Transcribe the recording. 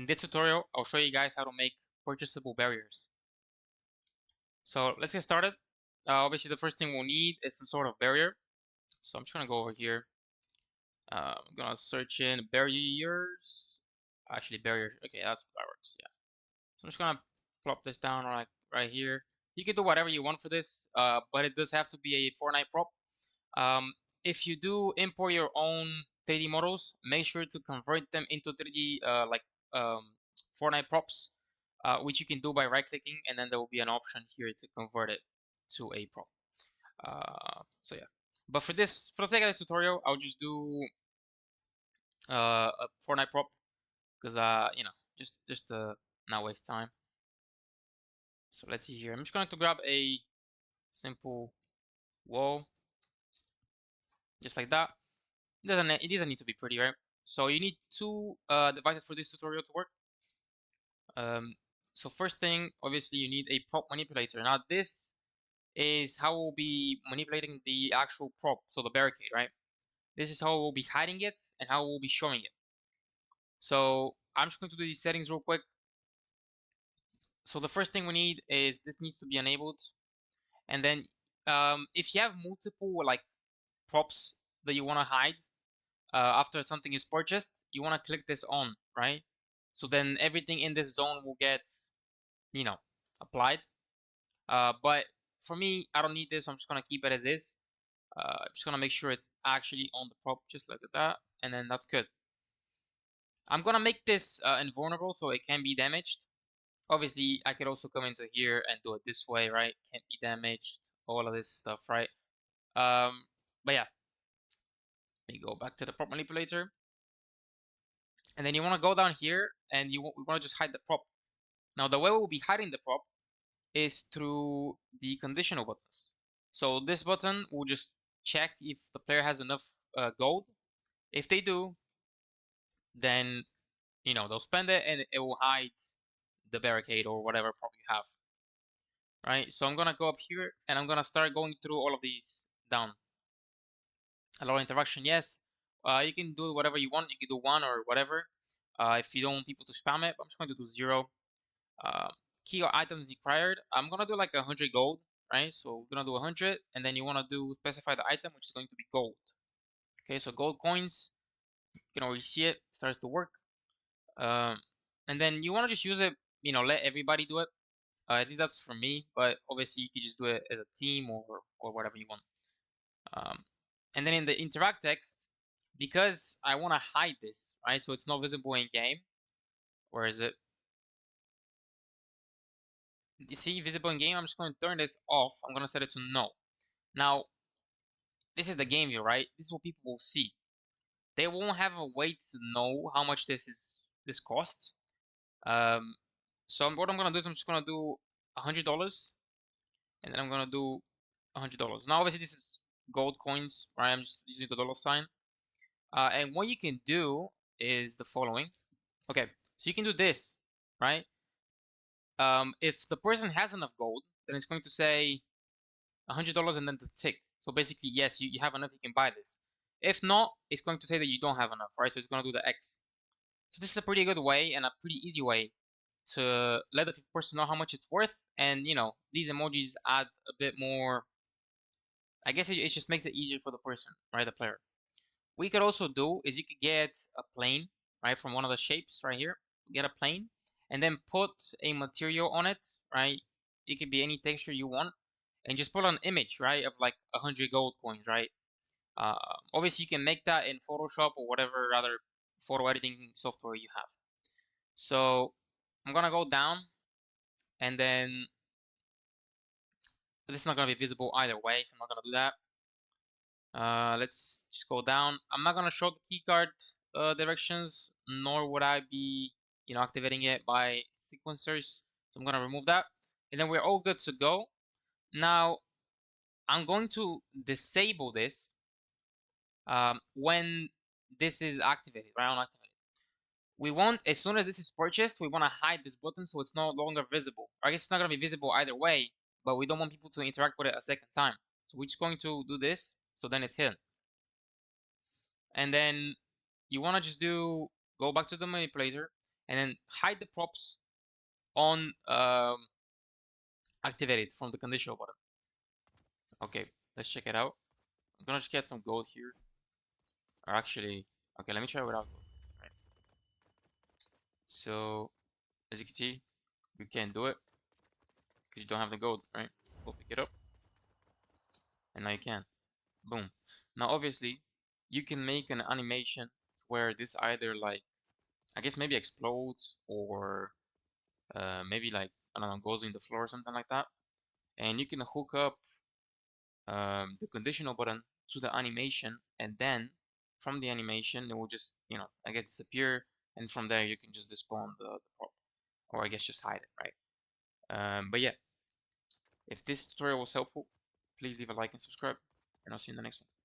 In this tutorial, I'll show you guys how to make purchasable barriers. So let's get started. Obviously, the first thing we'll need is some sort of barrier. So I'm just gonna go over here. I'm gonna search in barriers. Actually, barriers. Okay, that's how that works. Yeah. So I'm just gonna plop this down right here. You can do whatever you want for this, but it does have to be a Fortnite prop. If you do import your own 3D models, make sure to convert them into 3D Fortnite props, which you can do by right-clicking, and then there will be an option here to convert it to a prop. So yeah, but for the sake of this tutorial, I'll just do a Fortnite prop because just to not waste time. So let's see here. I'm just going to grab a simple wall, just like that. It doesn't need to be pretty, right? So you need two devices for this tutorial to work. So first thing, obviously, you need a prop manipulator. Now this is how we'll be manipulating the actual prop, so the barricade, right? This is how we'll be hiding it and how we'll be showing it. So I'm just going to do these settings real quick. So the first thing we need is this needs to be enabled, and then if you have multiple like props that you want to hide after something is purchased, you want to click this on, right? So then everything in this zone will get, applied. But for me, I don't need this. I'm just gonna keep it as is. I'm just gonna make sure it's actually on the prop, just like that, and then that's good. I'm gonna make this invulnerable so it can be damaged. Obviously, I could also come into here and do it this way, right? Can't be damaged, all of this stuff, right? But yeah, let me go back to the prop manipulator. And then you want to go down here and we want to just hide the prop. Now, the way we'll be hiding the prop is through the conditional buttons. So this button will just check if the player has enough gold. If they do, then they'll spend it and it will hide the barricade or whatever prop you have. Right? So I'm gonna go up here and I'm gonna start going through all of these down. Allow interaction, yes. You can do whatever you want. You can do 1 or whatever. If you don't want people to spam it, I'm just going to do 0. Key or items required. I'm gonna do like 100 gold, right? So we're gonna do 100, and then you wanna do specify the item, which is going to be gold. Okay, so gold coins. You can already see it starts to work. And then you wanna just use it. Let everybody do it. At least that's for me, but obviously you can just do it as a team or whatever you want. And then in the interact text, because I want to hide this, right? So it's not visible in game. Where is it? You see visible in game? I'm just going to turn this off. I'm going to set it to no. Now, this is the game view, right? This is what people will see. They won't have a way to know how much this costs. So what I'm going to do is I'm just going to do $100, and then I'm going to do $100. Now, obviously, this is gold coins, right? I'm just using the dollar sign. And what you can do is the following. Okay, so you can do this, right? If the person has enough gold, then it's going to say $100 and then the tick. So basically, yes, you have enough, you can buy this. If not, it's going to say that you don't have enough, right? So it's going to do the X. So this is a pretty good way and a pretty easy way to let the person know how much it's worth. And, these emojis add a bit more. I guess it just makes it easier for the person, right? The player. What you could also do is you could get a plane, right, from one of the shapes right here. Get a plane, and then put a material on it, right? It could be any texture you want, and just put an image, right, of like 100 gold coins, right? Obviously, you can make that in Photoshop or whatever other photo editing software you have. So I'm gonna go down, and then this is not gonna be visible either way, so I'm not gonna do that. Let's just go down. I'm not gonna show the keycard directions, nor would I be, activating it by sequencers. So I'm gonna remove that, and then we're all good to go. Now, I'm going to disable this when this is activated, right? Unactivated. We want, as soon as this is purchased, we want to hide this button so it's no longer visible. I guess it's not gonna be visible either way, but we don't want people to interact with it a second time. So we're just going to do this, so then it's hidden. And then you want to just go back to the manipulator, and then hide the props on activated from the conditional button. Okay, let's check it out. I'm gonna just get some gold here. Or actually, okay, let me try without gold. Right. So as you can see, you can't do it because you don't have the gold, right? We'll pick it up, and now you can. Boom. Now obviously, you can make an animation where this either like, I guess maybe explodes or maybe like, I don't know, goes in the floor or something like that. And you can hook up the conditional button to the animation, and then from the animation it will just, you know, I guess disappear, and from there you can just despawn the prop, or I guess just hide it, right? But yeah, if this tutorial was helpful, please leave a like and subscribe, and I'll see you in the next one.